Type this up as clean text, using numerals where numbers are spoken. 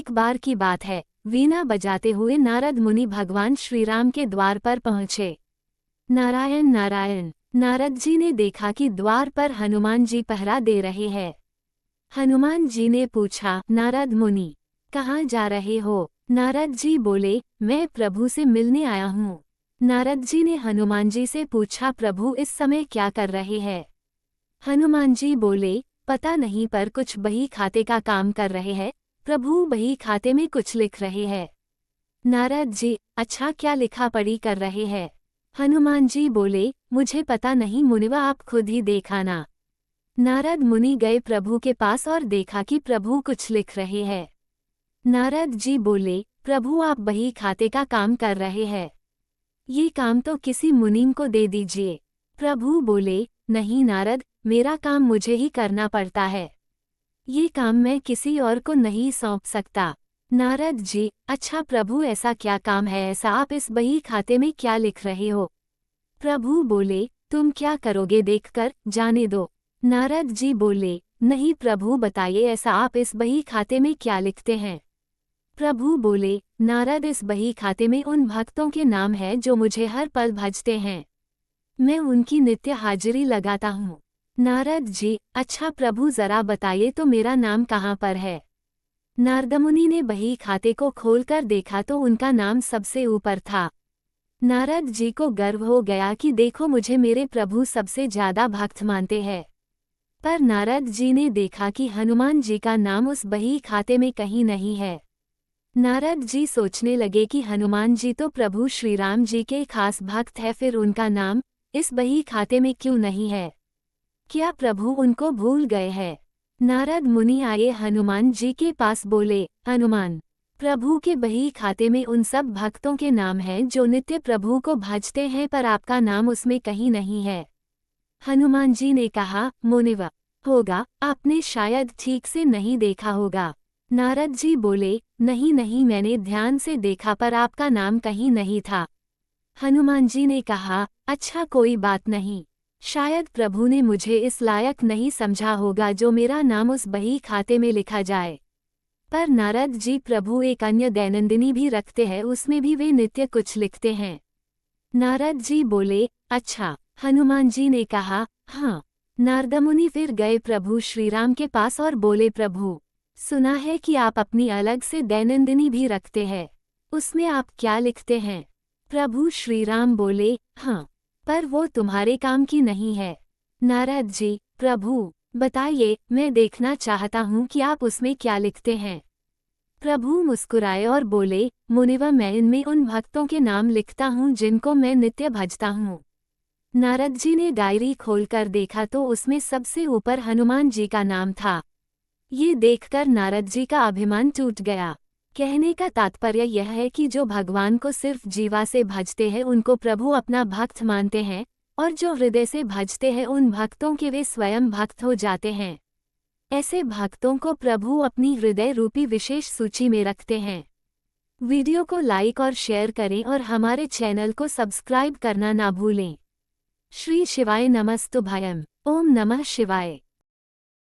एक बार की बात है, वीणा बजाते हुए नारद मुनि भगवान श्रीराम के द्वार पर पहुँचे। नारायण नारायण। नारद जी ने देखा कि द्वार पर हनुमान जी पहरा दे रहे हैं। हनुमान जी ने पूछा, नारद मुनि, कहाँ जा रहे हो? नारद जी बोले, मैं प्रभु से मिलने आया हूँ। नारद जी ने हनुमान जी से पूछा, प्रभु इस समय क्या कर रहे हैं? हनुमान जी बोले, पता नहीं, पर कुछ बही खाते का काम कर रहे हैं। प्रभु बही खाते में कुछ लिख रहे हैं। नारद जी, अच्छा, क्या लिखा पढ़ी कर रहे हैं? हनुमान जी बोले, मुझे पता नहीं मुनिवा, आप खुद ही देखाना। नारद मुनि गए प्रभु के पास और देखा कि प्रभु कुछ लिख रहे हैं। नारद जी बोले, प्रभु आप बही खाते का काम कर रहे हैं, ये काम तो किसी मुनीम को दे दीजिए। प्रभु बोले, नहीं नारद, मेरा काम मुझे ही करना पड़ता है, ये काम मैं किसी और को नहीं सौंप सकता। नारद जी, अच्छा प्रभु, ऐसा क्या काम है ऐसा, आप इस बही खाते में क्या लिख रहे हो? प्रभु बोले, तुम क्या करोगे देखकर, जाने दो। नारद जी बोले, नहीं प्रभु बताइए, ऐसा आप इस बही खाते में क्या लिखते हैं? प्रभु बोले, नारद, इस बही खाते में उन भक्तों के नाम है जो मुझे हर पल भजते हैं, मैं उनकी नित्य हाजिरी लगाता हूँ। नारद जी, अच्छा प्रभु जरा बताइए तो मेरा नाम कहाँ पर है? नारदमुनि ने बही खाते को खोलकर देखा तो उनका नाम सबसे ऊपर था। नारद जी को गर्व हो गया कि देखो, मुझे मेरे प्रभु सबसे ज्यादा भक्त मानते हैं। पर नारद जी ने देखा कि हनुमान जी का नाम उस बही खाते में कहीं नहीं है। नारद जी सोचने लगे कि हनुमान जी तो प्रभु श्रीराम जी के खास भक्त है, फिर उनका नाम इस बही खाते में क्यों नहीं है? क्या प्रभु उनको भूल गए हैं? नारद मुनि आए हनुमान जी के पास, बोले, हनुमान, प्रभु के बही खाते में उन सब भक्तों के नाम हैं जो नित्य प्रभु को भजते हैं, पर आपका नाम उसमें कहीं नहीं है। हनुमान जी ने कहा, मुनिवा, होगा, आपने शायद ठीक से नहीं देखा होगा। नारद जी बोले, नहीं नहीं, मैंने ध्यान से देखा पर आपका नाम कहीं नहीं था। हनुमान जी ने कहा, अच्छा कोई बात नहीं, शायद प्रभु ने मुझे इस लायक नहीं समझा होगा जो मेरा नाम उस बही खाते में लिखा जाए। पर नारद जी, प्रभु एक अन्य दैनंदिनी भी रखते हैं, उसमें भी वे नित्य कुछ लिखते हैं। नारद जी बोले, अच्छा। हनुमान जी ने कहा, हाँ। नारदमुनि फिर गए प्रभु श्रीराम के पास और बोले, प्रभु, सुना है कि आप अपनी अलग से दैनंदिनी भी रखते हैं, उसमें आप क्या लिखते हैं? प्रभु श्रीराम बोले, हाँ, पर वो तुम्हारे काम की नहीं है। नारद जी, प्रभु बताइए, मैं देखना चाहता हूँ कि आप उसमें क्या लिखते हैं। प्रभु मुस्कुराए और बोले, मुनिवा, मैं इनमें उन भक्तों के नाम लिखता हूँ जिनको मैं नित्य भजता हूँ। नारद जी ने डायरी खोलकर देखा तो उसमें सबसे ऊपर हनुमान जी का नाम था। ये देखकर नारद जी का अभिमान टूट गया। कहने का तात्पर्य यह है कि जो भगवान को सिर्फ जीवा से भजते हैं उनको प्रभु अपना भक्त मानते हैं, और जो हृदय से भजते हैं उन भक्तों के वे स्वयं भक्त हो जाते हैं। ऐसे भक्तों को प्रभु अपनी हृदय रूपी विशेष सूची में रखते हैं। वीडियो को लाइक और शेयर करें और हमारे चैनल को सब्सक्राइब करना ना भूलें। श्री शिवाय नमस्तुभ्यं। ओम नमः शिवाय।